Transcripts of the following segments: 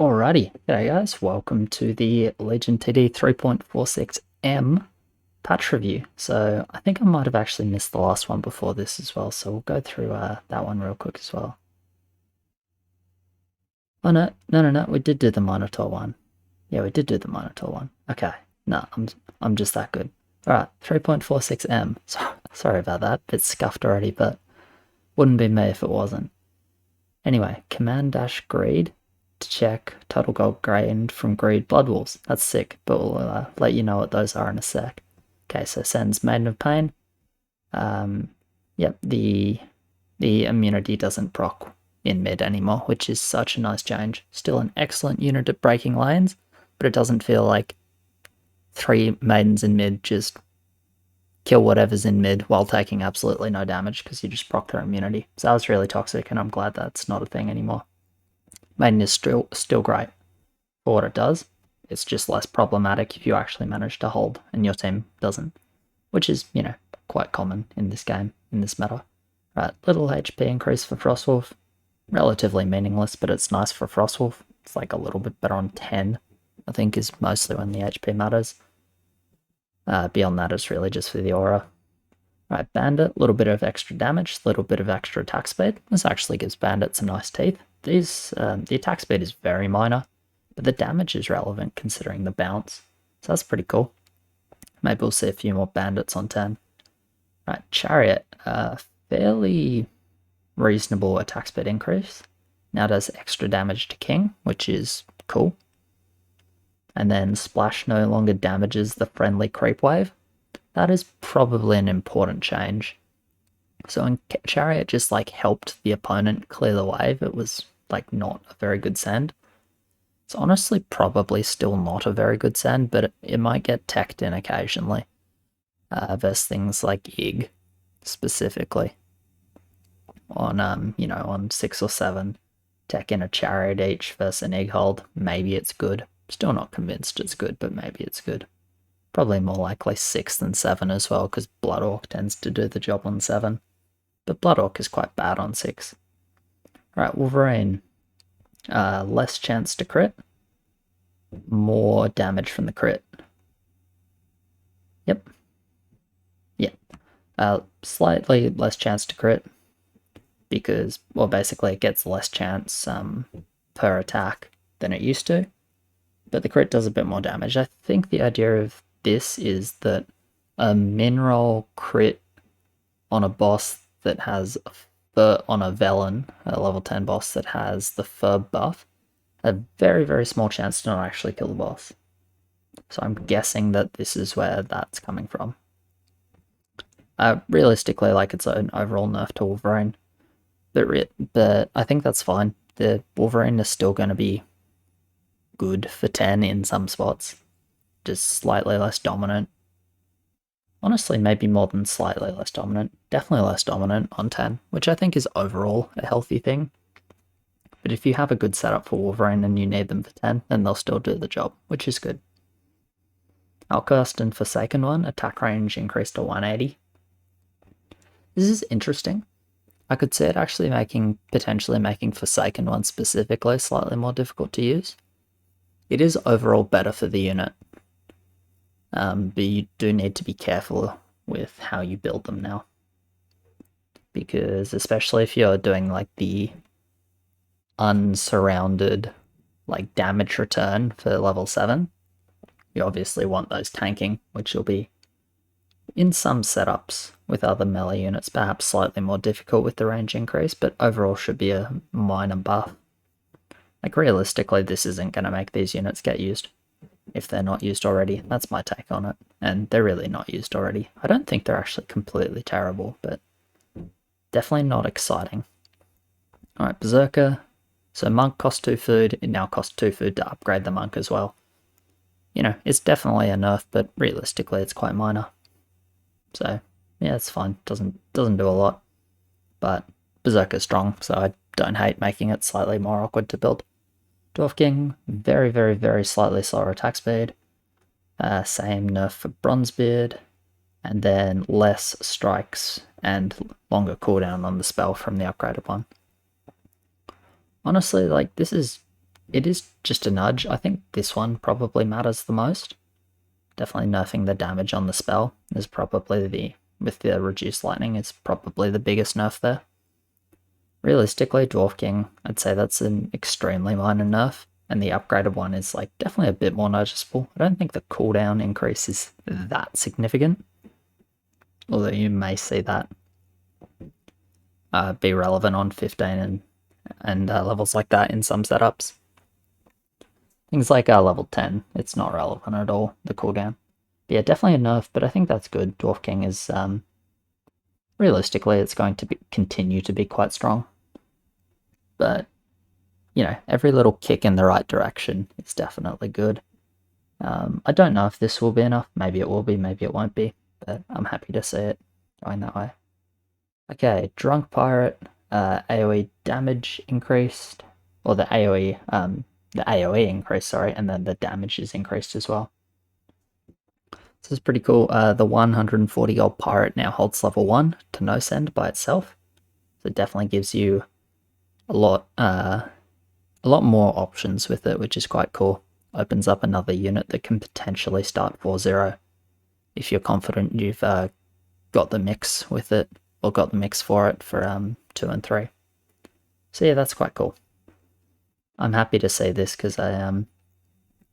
Alrighty, g'day guys, welcome to the Legion TD 3.46M patch review. So I think I might have actually missed the last one before this as well, so we'll go through that one real quick as well. Oh no, we did do the Minotaur one. Yeah, we did do the Minotaur one. Okay, no, I'm just that good. Alright, 3.46M. Sorry about that, bit scuffed already, but wouldn't be me if it wasn't. Anyway, command-greed to check total gold gained from greed blood wolves. That's sick, but we'll let you know what those are in a sec. Okay, so sends Maiden of Pain. Yep, the immunity doesn't proc in mid anymore, which is such a nice change. Still an excellent unit at breaking lanes, but it doesn't feel like 3 maidens in mid just kill whatever's in mid while taking absolutely no damage because you just proc their immunity. So that was really toxic, and I'm glad that's not a thing anymore. Maiden is still great for what it does. It's just less problematic if you actually manage to hold and your team doesn't, which is, quite common in this game, in this meta. Right, little HP increase for Frostwolf. Relatively meaningless, but it's nice for Frostwolf. It's like a little bit better on 10, I think, is mostly when the HP matters. Beyond that, it's really just for the aura. Right, Bandit, a little bit of extra damage, a little bit of extra attack speed. This actually gives Bandit some nice teeth. The attack speed is very minor, but the damage is relevant considering the bounce. So that's pretty cool. Maybe we'll see a few more Bandits on 10. Right, Chariot, fairly reasonable attack speed increase. Now does extra damage to King, which is cool. And then Splash no longer damages the friendly creep wave. That is probably an important change. So when Chariot just helped the opponent clear the wave, it was not a very good send. It's honestly probably still not a very good send, but it might get teched in occasionally. Versus things like Ig, specifically. On 6 or 7, tech in a Chariot each versus an Ig hold, maybe it's good. Still not convinced it's good, but maybe it's good. Probably more likely 6 than 7 as well, because Blood Orc tends to do the job on 7. But Blood Orc is quite bad on 6. Right, Wolverine. Less chance to crit. More damage from the crit. Yep. Yeah. Slightly less chance to crit. Because, well, basically it gets less chance per attack than it used to. But the crit does a bit more damage. I think the idea of this is that a mineral crit on a boss that has on a Velen, a level 10 boss that has the fur buff, a very, very small chance to not actually kill the boss. So I'm guessing that this is where that's coming from. Realistically, it's an overall nerf to Wolverine. But I think that's fine. The Wolverine is still going to be good for 10 in some spots. Just slightly less dominant. Honestly, maybe more than slightly less dominant. Definitely less dominant on 10, which I think is overall a healthy thing. But if you have a good setup for Wolverine and you need them for 10, then they'll still do the job, which is good. Outcast and Forsaken one, attack range increased to 180. This is interesting. I could see it actually potentially making Forsaken one specifically slightly more difficult to use. It is overall better for the unit. But you do need to be careful with how you build them now. Because especially if you're doing the unsurrounded damage return for level 7, you obviously want those tanking, which will be in some setups with other melee units perhaps slightly more difficult with the range increase, but overall should be a minor buff. Realistically, this isn't going to make these units get used if they're not used already. That's my take on it, and they're really not used already. I don't think they're actually completely terrible, but definitely not exciting. Alright, Berserker. So Monk costs 2 food, it now costs 2 food to upgrade the Monk as well. It's definitely a nerf, but realistically it's quite minor. So, yeah, it's fine. Doesn't do a lot. But Berserker's strong, so I don't hate making it slightly more awkward to build. Dwarf King, very, very, very slightly slower attack speed. Same nerf for Bronzebeard. And then less strikes and longer cooldown on the spell from the upgraded one. Honestly, this is it is just a nudge. I think this one probably matters the most. Definitely nerfing the damage on the spell is probably with the reduced lightning, is probably the biggest nerf there. Realistically, Dwarf King, I'd say that's an extremely minor nerf, and the upgraded one is like definitely a bit more noticeable. I don't think the cooldown increase is that significant, although you may see that be relevant on 15 and levels like that in some setups. Things like level 10, it's not relevant at all, the cooldown. But yeah, definitely a nerf, but I think that's good. Dwarf King is, realistically, it's going to continue to be quite strong. But, you know, every little kick in the right direction is definitely good. I don't know if this will be enough. Maybe it will be, maybe it won't be, but I'm happy to see it going that way. Okay, Drunk Pirate, AoE damage increased, or the AoE increased, sorry, and then the damage is increased as well. This is pretty cool. The 140 gold pirate now holds level 1 to no send by itself. So it definitely gives you a lot more options with it, which is quite cool. Opens up another unit that can potentially start 4-0 if you're confident you've got the mix with it, or got the mix for it for 2 and 3. So yeah, that's quite cool. I'm happy to see this because it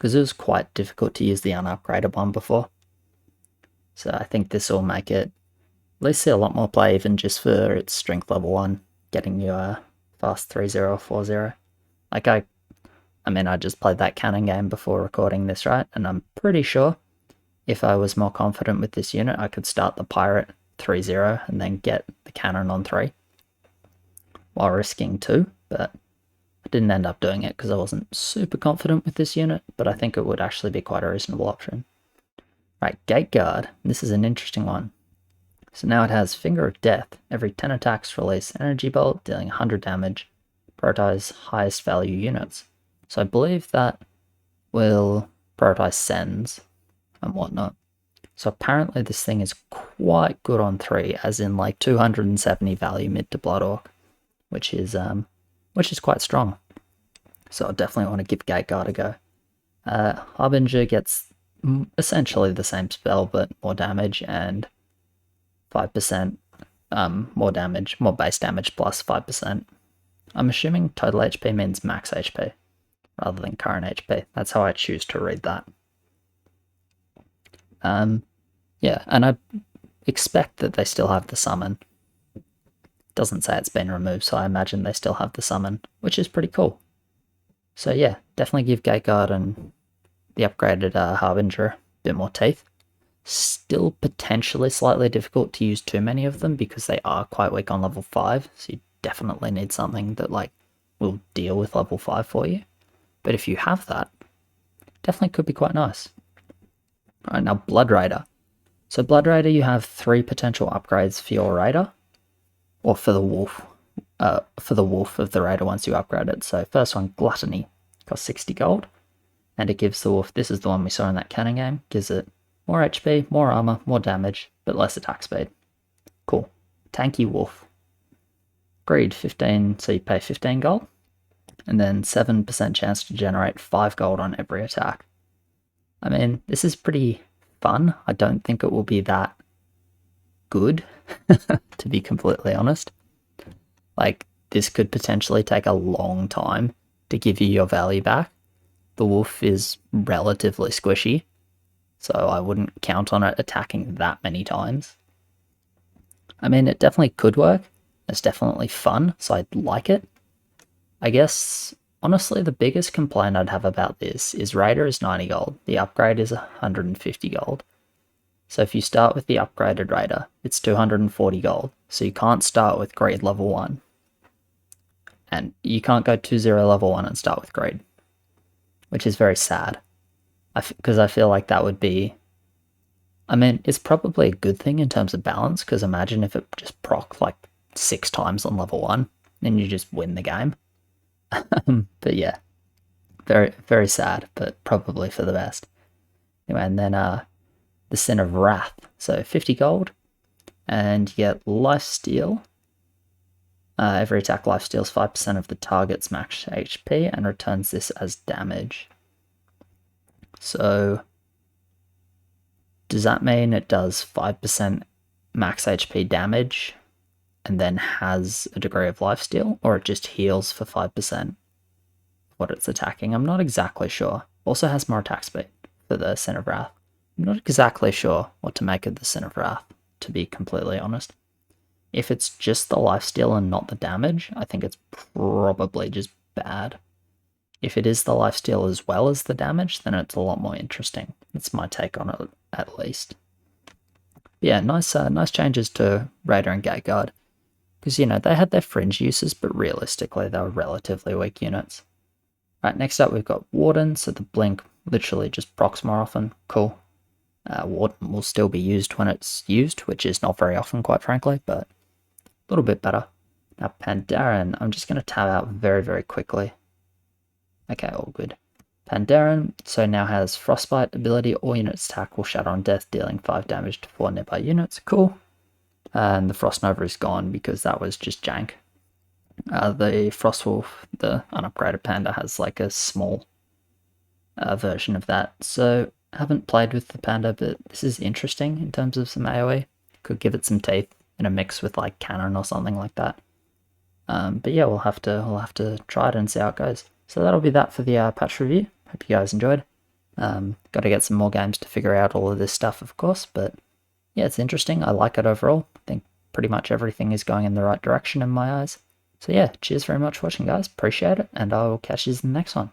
was quite difficult to use the unupgraded one before. So I think this will make it at least see a lot more play, even just for its strength level 1, getting you a fast 3-0, 4-0. Like I just played that cannon game before recording this, right? And I'm pretty sure if I was more confident with this unit, I could start the pirate 3-0 and then get the cannon on 3 while risking 2, but I didn't end up doing it because I wasn't super confident with this unit, but I think it would actually be quite a reasonable option. Right, Gate Guard. This is an interesting one. So now it has Finger of Death. Every 10 attacks release Energy Bolt, dealing 100 damage. Prioritize highest value units. So I believe that will prioritize sends and whatnot. So apparently this thing is quite good on 3, as in like 270 value mid to Blood Orc, which is quite strong. So I definitely want to give Gate Guard a go. Harbinger gets essentially the same spell, but more damage and 5% more damage, more base damage plus 5%. I'm assuming total HP means max HP rather than current HP. That's how I choose to read that. Yeah, and I expect that they still have the summon. It doesn't say it's been removed, so I imagine they still have the summon, which is pretty cool. So yeah, definitely give Gateguard and the upgraded Harbinger a bit more teeth. Still potentially slightly difficult to use too many of them because they are quite weak on level 5, so you definitely need something that like will deal with level 5 for you. But if you have that, definitely could be quite nice. Alright, now Blood Raider. So Blood Raider, you have 3 potential upgrades for your Raider, or for the Wolf. For the Wolf of the Raider once you upgrade it. So first one, Gluttony, costs 60 gold, and it gives the Wolf, this is the one we saw in that cannon game, gives it more HP, more armor, more damage, but less attack speed. Cool. Tanky Wolf. Greed, 15, so you pay 15 gold, and then 7% chance to generate 5 gold on every attack. I mean, this is pretty fun. I don't think it will be that good, to be completely honest. Like, this could potentially take a long time to give you your value back. The Wolf is relatively squishy, so I wouldn't count on it attacking that many times. I mean, it definitely could work. It's definitely fun, so I'd like it. I guess, honestly, the biggest complaint I'd have about this is Raider is 90 gold. The upgrade is 150 gold. So if you start with the upgraded Raider, it's 240 gold. So you can't start with Greed level 1. And you can't go 2-0 level 1 and start with Greed, which is very sad. Because I feel like that would be... I mean, it's probably a good thing in terms of balance, because imagine if it just proc like 6 times on level 1, then you just win the game. But yeah, very, very sad, but probably for the best. Anyway, and then the Sin of Wrath. So 50 gold, and you get Lifesteal, Every attack life steals 5% of the target's max HP and returns this as damage. So, does that mean it does 5% max HP damage and then has a degree of lifesteal, or it just heals for 5% what it's attacking? I'm not exactly sure. Also has more attack speed for the Sin of Wrath. I'm not exactly sure what to make of the Sin of Wrath, to be completely honest. If it's just the lifesteal and not the damage, I think it's probably just bad. If it is the lifesteal as well as the damage, then it's a lot more interesting. That's my take on it, at least. But yeah, nice changes to Raider and Gateguard. Because, you know, they had their fringe uses, but realistically, they were relatively weak units. Right, next up we've got Warden, so the blink literally just procs more often. Cool. Warden will still be used when it's used, which is not very often, quite frankly, but a little bit better. Now, Pandaren, I'm just going to tab out very, very quickly. Okay, all good. Pandaren, so now has Frostbite ability, all units attack will shatter on death, dealing 5 damage to 4 nearby units. Cool. And the Frost Nova is gone because that was just jank. The Frostwolf, the unupgraded panda, has like a small version of that. So I haven't played with the panda, but this is interesting in terms of some AoE. Could give it some teeth in a mix with like cannon or something like that. But yeah, we'll have to try it and see how it goes. So that'll be that for the patch review. Hope you guys enjoyed. Got to get some more games to figure out all of this stuff, of course, but yeah, it's interesting. I like it overall. I think pretty much everything is going in the right direction in my eyes. So yeah, cheers very much for watching, guys. Appreciate it, and I will catch you in the next one.